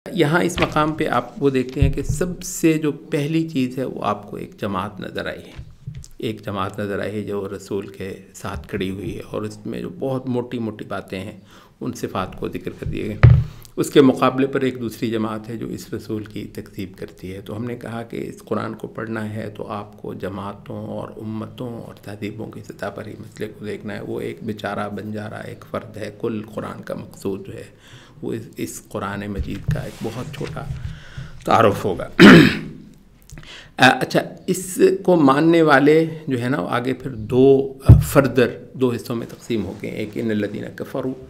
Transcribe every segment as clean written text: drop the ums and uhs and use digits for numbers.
یہاں اس مقام پہ آپ وہ دیکھتے ہیں کہ سب سے جو پہلی چیز ہے وہ آپ کو ایک جماعت نظر آئی ہے، ایک جماعت نظر آئی ہے جو رسول کے ساتھ کھڑی ہوئی ہے، اور اس میں جو بہت موٹی موٹی باتیں ہیں ان صفات کو ذکر کر دیے گئے۔ اس کے مقابلے پر ایک دوسری جماعت ہے جو اس رسول کی تکذیب کرتی ہے۔ تو ہم نے کہا کہ اس قرآن کو پڑھنا ہے تو آپ کو جماعتوں اور امتوں اور تہذیبوں کی سطح پر ہی مسئلے کو دیکھنا ہے۔ وہ ایک بیچارہ بنجارہ ایک فرد ہے، کل قرآن کا مقصود جو ہے وہ اس قرآن مجید کا ایک بہت چھوٹا تعارف ہوگا۔ اچھا، اس کو ماننے والے جو ہے نا آگے پھر دو حصوں میں تقسیم ہو گئے، ایک ان الذین کفروا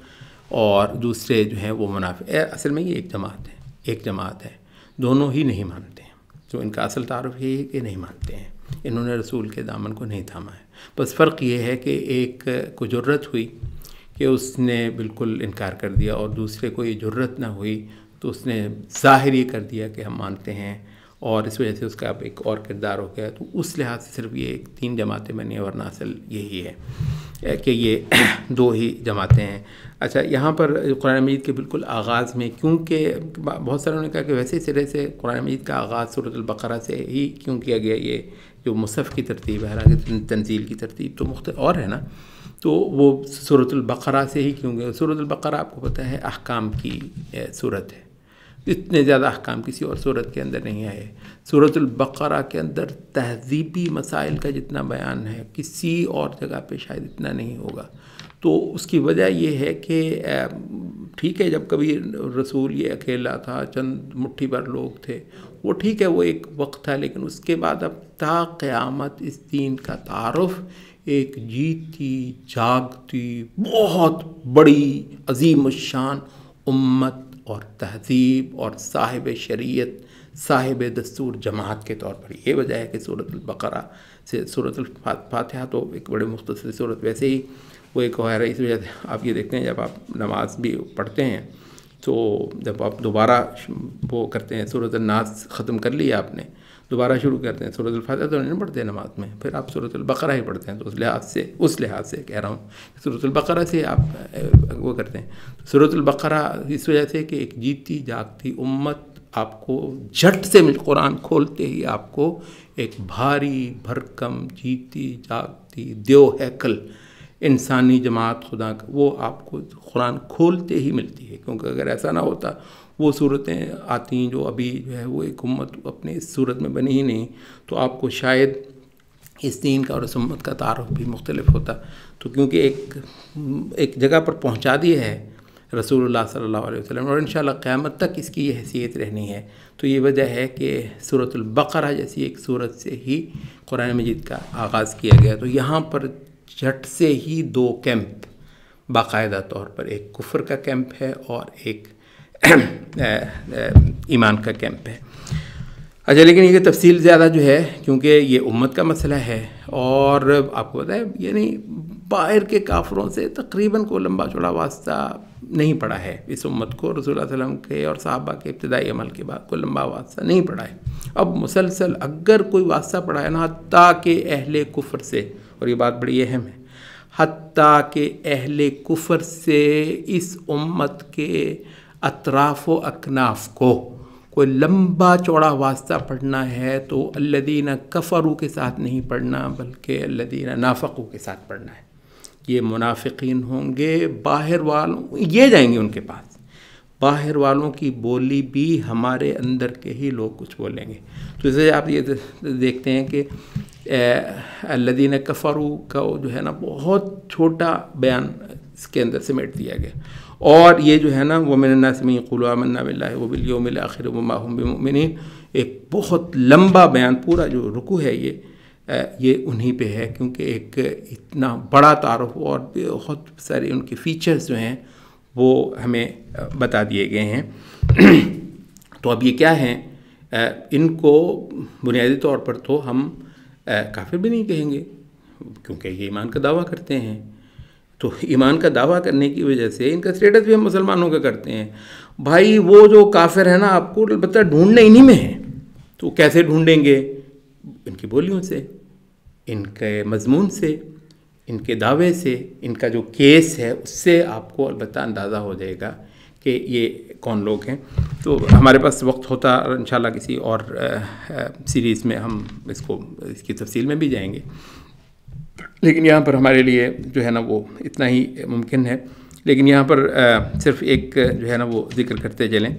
اور دوسرے جو ہیں وہ منافق۔ اصل میں یہ ایک جماعت ہے، دونوں ہی نہیں مانتے ہیں۔ تو ان کا اصل تعارف یہ ہے کہ نہیں مانتے ہیں، انہوں نے رسول کے دامن کو نہیں تھاما ہے۔ بس فرق یہ ہے کہ ایک کو جرت ہوئی کہ اس نے بالکل انکار کر دیا، اور دوسرے کو یہ جرت نہ ہوئی تو اس نے ظاہر یہ کر دیا کہ ہم مانتے ہیں، اور اس وجہ سے اس کا اب ایک اور کردار ہو گیا۔ تو اس لحاظ سے صرف یہ 3 جماعتیں بنی، ورنہ اصل یہی ہے کہ یہ 2 ہی جماعتیں ہیں۔ اچھا، یہاں پر قرآن مجید کے بالکل آغاز میں، کیونکہ بہت ساروں نے کہا کہ ویسے سرے سے قرآن مجید کا آغاز سورۃ البقرہ سے ہی کیوں کیا گیا، یہ جو مصحف کی ترتیب ہے، حالانکہ تنزیل کی ترتیب تو مختلف اور ہے نا، تو وہ سورۃ البقرہ سے ہی کیوں گیا۔ سورۃ البقرہ آپ کو پتہ ہے احکام کی صورت ہے، اتنے زیادہ احکام کسی اور صورت کے اندر نہیں آئے۔ سورۃ البقرہ کے اندر تہذیبی مسائل کا جتنا بیان ہے کسی اور جگہ پہ شاید اتنا نہیں ہوگا۔ تو اس کی وجہ یہ ہے کہ ٹھیک ہے، جب کبھی رسول یہ اکیلا تھا، چند مٹھی بھر لوگ تھے، وہ ٹھیک ہے، وہ ایک وقت تھا، لیکن اس کے بعد اب تا قیامت اس دین کا تعارف ایک جیتی جاگتی بہت بڑی عظیم الشان امت اور تہذیب اور صاحب شریعت، صاحب دستور جماعت کے طور پر۔ یہ وجہ ہے کہ سورۃ البقرہ سے سورۃ الفاتحہ تو ایک بڑے مختصر صورت، ویسے ہی وہ ایک ہے، اس وجہ سے آپ یہ دیکھتے ہیں جب آپ نماز بھی پڑھتے ہیں تو جب آپ دوبارہ وہ کرتے ہیں، سورۃ الناس ختم کر لیا آپ نے، دوبارہ شروع کرتے ہیں، سورۃ الفاتحہ تو نہیں پڑھتے نماز میں، پھر آپ سورۃ البقرہ ہی پڑھتے ہیں۔ تو اس لحاظ سے کہہ رہا ہوں، سورۃ البقرہ سے آپ وہ کرتے ہیں۔ سورۃ البقرہ اس وجہ سے کہ ایک جیتی جاگتی امت آپ کو جھٹ سے قرآن کھولتے ہی آپ کو ایک بھاری بھرکم جیتی جاگتی دیو ہیکل انسانی جماعت خدا کا، وہ آپ کو قرآن کھولتے ہی ملتی ہے۔ کیونکہ اگر ایسا نہ ہوتا، وہ صورتیں آتی ہیں جو ابھی جو ہے وہ ایک امت اپنے اس صورت میں بنی ہی نہیں، تو آپ کو شاید اس دین کا اور اس امت کا تعارف بھی مختلف ہوتا۔ تو کیونکہ ایک جگہ پر پہنچا دیا ہے رسول اللہ صلی اللہ علیہ وسلم، اور انشاءاللہ قیامت تک اس کی یہ حیثیت رہنی ہے، تو یہ وجہ ہے کہ سورۃ البقرہ جیسی ایک صورت سے ہی قرآن مجید کا آغاز کیا گیا۔ تو یہاں پر جھٹ سے ہی 2 کیمپ باقاعدہ طور پر، ایک کفر کا کیمپ ہے اور ایک ایمان کا کیمپ ہے۔ اچھا، لیکن یہ تفصیل زیادہ جو ہے کیونکہ یہ امت کا مسئلہ ہے، اور آپ کو پتہ ہے یعنی باہر کے کافروں سے تقریباً کوئی لمبا چوڑا واسطہ نہیں پڑا ہے اس امت کو، رسول اللہ صلی اللہ علیہ وسلم کے اور صحابہ کے ابتدائی عمل کے بعد کوئی لمبا واسطہ نہیں پڑا ہے۔ اب مسلسل اگر کوئی واسطہ پڑا ہے نا، حتیٰ کہ اہل کفر سے، اور یہ بات بڑی اہم ہے، حتیٰ کہ اہل کفر سے اس امت کے اطراف و اکناف کو کوئی لمبا چوڑا واسطہ پڑھنا ہے تو الذین کفروا کے ساتھ نہیں پڑھنا، بلکہ الذین نافقوا کے ساتھ پڑھنا ہے۔ یہ منافقین ہوں گے، باہر والوں یہ جائیں گے ان کے پاس، باہر والوں کی بولی بھی ہمارے اندر کے ہی لوگ کچھ بولیں گے۔ تو اس سے آپ یہ دیکھتے ہیں کہ الذین کفروا کا جو ہے نا بہت چھوٹا بیان اس کے اندر سمیٹ دیا گیا، اور یہ جو ہے نا وَمِنَ النَّاسِ مَن يَقُولُ آمَنَّا بِاللَّهِ وَبِالْيَوْمِ الْآخِرِ وَمَا هُم بِمُؤْمِنِينَ، ایک بہت لمبا بیان، پورا جو رکوع ہے یہ انہی پہ ہے، کیونکہ ایک اتنا بڑا تعارف اور بہت سارے ان کے فیچرز جو ہیں وہ ہمیں بتا دیے گئے ہیں۔ تو اب یہ کیا ہیں، ان کو بنیادی طور پر تو ہم کافر بھی نہیں کہیں گے، کیونکہ یہ ایمان کا دعویٰ کرتے ہیں۔ تو ایمان کا دعویٰ کرنے کی وجہ سے ان کا اسٹیٹس بھی ہم مسلمانوں کا کرتے ہیں۔ بھائی وہ جو کافر ہے نا، آپ کو البتہ ڈھونڈنا انہی میں ہے، تو کیسے ڈھونڈیں گے؟ ان کی بولیوں سے، ان کے مضمون سے، ان کے دعوے سے، ان کا جو کیس ہے اس سے آپ کو البتہ اندازہ ہو جائے گا کہ یہ کون لوگ ہیں. تو ہمارے پاس وقت ہوتا انشاءاللہ کسی اور سیریز میں ہم اس کی تفصیل میں بھی جائیں گے، لیکن یہاں پر ہمارے لیے جو ہے نا وہ اتنا ہی ممکن ہے. لیکن یہاں پر صرف ایک جو ہے نا وہ ذکر کرتے چلیں.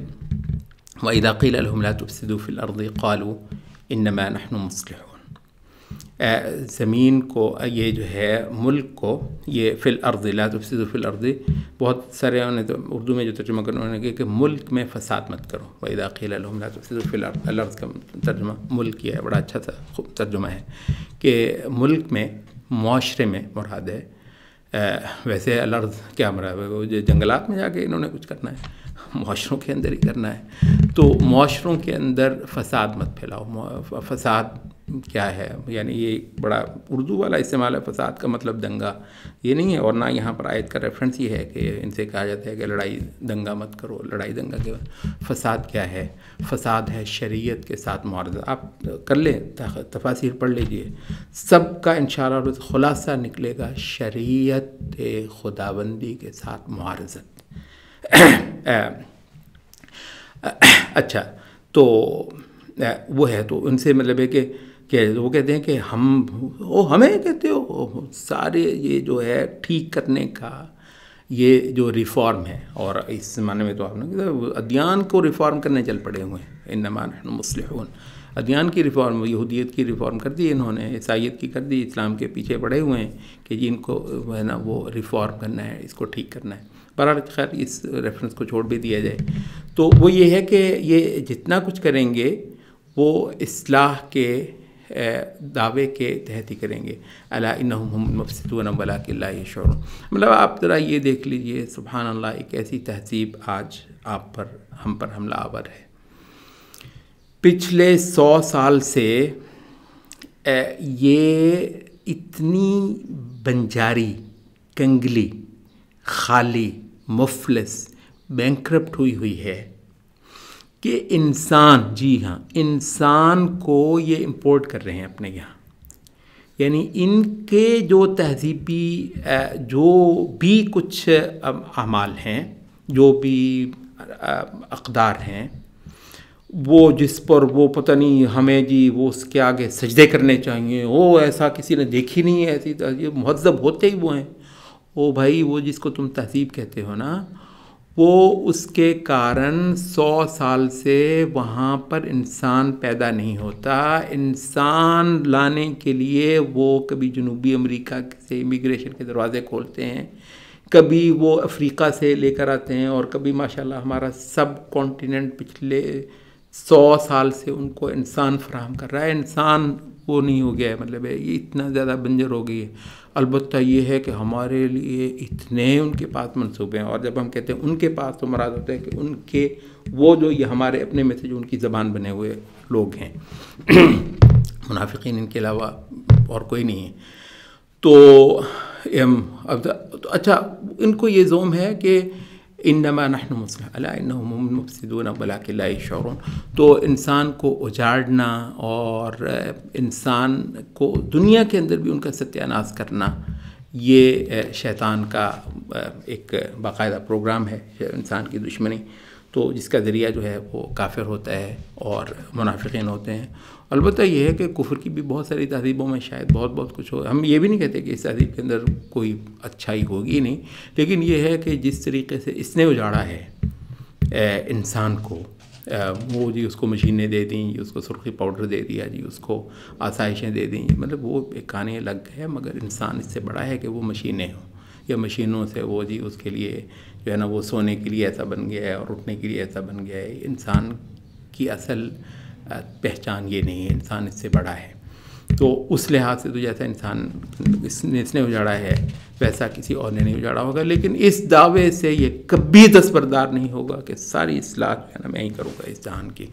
وَإِذَا قِيلَ لَهُمْ لَا تُفْسِدُوا فِي الْأَرْضِ قَالُوا إِنَّمَا نَحْنُ مُصْلِحُونَ. زمین کو، یہ جو ہے ملک کو، یہ فی الارض لا تفسدوا فی الارض، بہت سارے انہوں نے تو اردو میں جو ترجمہ کرنا انہوں نے کہا کہ ملک میں فساد مت کرو. وَإِذَا قِيلَ لَهُمْ لَا تُفْسِدُوا فِي الارض، الارض کا ترجمہ ملک کیا ہے، بڑا اچھا تھا ترجمہ ہے کہ ملک میں، معاشرے میں مراد ہے. ویسے الارض کیا مراد ہے؟ وہ جنگلات میں جا کے انہوں نے کچھ کرنا ہے، معاشروں کے اندر ہی کرنا ہے. تو معاشروں کے اندر فساد مت پھیلاؤ. فساد کیا ہے؟ یعنی یہ بڑا اردو والا استعمال ہے. فساد کا مطلب دنگا یہ نہیں ہے، اور نہ یہاں پر آیت کا ریفرنس یہ ہے کہ ان سے کہا جاتا ہے کہ لڑائی دنگا مت کرو. لڑائی دنگا کے فساد کیا ہے؟ فساد ہے شریعت کے ساتھ معارضہ. آپ کر لیں، تفاسیر پڑھ لیجئے، سب کا انشاءاللہ خلاصہ نکلے گا شریعت خداوندی کے ساتھ معارضت. اچھا، تو وہ ہے، تو ان سے مطلب ہے کہ وہ کہتے ہیں کہ ہمیں کہتے ہو سارے یہ جو ہے ٹھیک کرنے کا یہ جو ریفارم ہے، اور اس زمانے میں تو آپ نے ادیان کو ریفارم کرنے چل پڑے ہوئے ہیں. انما نحن مصلحون، ادیان کی ریفارم، یہودیت کی ریفارم کر دی انہوں نے، عیسائیت کی کر دی، اسلام کے پیچھے پڑے ہوئے ہیں کہ جن کو ہے نا وہ ریفارم کرنا ہے، اس کو ٹھیک کرنا ہے. بہرحال خیر اس ریفرنس کو چھوڑ بھی دیا جائے. تو وہ یہ ہے کہ یہ جتنا کچھ کریں گے وہ اصلاح کے دعوے کے تحت ہی کریں گے. الا انہم هم المفسدون ولکن لا یشعرون. مطلب آپ ذرا یہ دیکھ لیجئے، سبحان اللہ، ایک ایسی تہذیب آج آپ پر، ہم پر حملہ آور ہے. پچھلے 100 سال سے یہ اتنی بنجاری، کنگلی، خالی، مفلس، بینکرپٹ ہوئی ہے کہ انسان، جی ہاں، انسان کو یہ امپورٹ کر رہے ہیں اپنے یہاں. یعنی ان کے جو تہذیبی جو بھی کچھ اعمال ہیں، جو بھی اقدار ہیں، وہ جس پر وہ پتہ نہیں ہمیں جی وہ اس کے آگے سجدے کرنے چاہیے، وہ ایسا کسی نے دیکھی نہیں ہے، ایسی تہذیب، مہذب ہوتے ہی وہ ہیں. او بھائی، وہ جس کو تم تہذیب کہتے ہو نا، وہ اس کے کارن 100 سال سے وہاں پر انسان پیدا نہیں ہوتا. انسان لانے کے لیے وہ کبھی جنوبی امریکہ سے امیگریشن کے دروازے کھولتے ہیں، کبھی وہ افریقہ سے لے کر آتے ہیں، اور کبھی ماشاءاللہ ہمارا سب کانٹیننٹ پچھلے 100 سال سے ان کو انسان فراہم کر رہا ہے. انسان وہ نہیں ہو گیا ہے، مطلب ہے یہ اتنا زیادہ بنجر ہو گئی ہے. البتہ یہ ہے کہ ہمارے لیے اتنے ان کے پاس منصوبے ہیں، اور جب ہم کہتے ہیں ان کے پاس تو مراد ہوتا ہے کہ ان کے وہ جو یہ ہمارے اپنے میں سے جو ان کی زبان بنے ہوئے لوگ ہیں، منافقین ان کے علاوہ اور کوئی نہیں ہے. تو اچھا، ان کو یہ زوم ہے کہ انما نحن مصلحون الا انهم هم المفسدون ولکن لا یشعرون. تو انسان کو اجاڑنا اور انسان کو دنیا کے اندر بھی ان کا ستیہ ناش کرنا، یہ شیطان کا ایک باقاعدہ پروگرام ہے، انسان کی دشمنی. تو جس کا ذریعہ جو ہے وہ کافر ہوتا ہے اور منافقین ہوتے ہیں. البتہ یہ ہے کہ کفر کی بھی بہت ساری تہذیبوں میں شاید بہت کچھ ہو. ہم یہ بھی نہیں کہتے کہ اس تہذیب کے اندر کوئی اچھائی ہوگی نہیں، لیکن یہ ہے کہ جس طریقے سے اس نے اجاڑا ہے انسان کو، وہ جی اس کو مشینیں دے دیں، جی اس کو سرخی پاؤڈر دے دیا، جی اس کو آسائشیں دے دیں، مطلب وہ ایک کہانی الگ ہے. مگر انسان اس سے بڑا ہے کہ وہ مشینیں ہوں، یا مشینوں سے وہ جی اس کے لیے جو ہے نا وہ سونے کے لیے ایسا بن گیا ہے اور اٹھنے کے لیے ایسا بن گیا ہے. انسان کی اصل پہچان یہ نہیں ہے، انسان اس سے بڑا ہے. تو اس لحاظ سے تو جیسا انسان اس نے اجاڑا ہے ویسا کسی اور نے نہیں اجاڑا ہوگا. لیکن اس دعوے سے یہ کبھی دستبردار نہیں ہوگا کہ ساری اصلاح جو ہے نا میں ہی کروں گا اس جہان کی.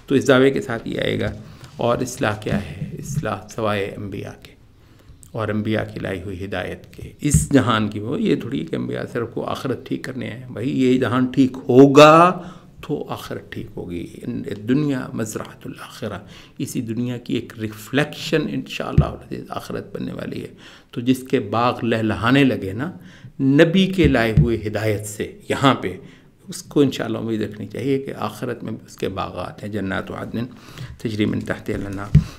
تو اس دعوے کے ساتھ یہ آئے گا. اور اصلاح کیا ہے؟ اصلاح سوائے انبیاء کے اور انبیاء کی لائی ہوئی ہدایت کے اس جہان کی. وہ یہ تھوڑی کہ انبیاء صرف کو آخرت ٹھیک کرنے ہیں. بھائی یہ جہان ٹھیک ہوگا تو آخرت ٹھیک ہوگی. دنیا مزرعۃ الاخرہ، اسی دنیا کی ایک ریفلیکشن انشاءاللہ آخرت بننے والی ہے. تو جس کے باغ لہلہانے لگے نا نبی کے لائے ہوئے ہدایت سے، یہاں پہ اس کو انشاءاللہ امید رکھنی چاہیے کہ آخرت میں اس کے باغات ہیں، جنات عدن تجری من تحتها الانہار.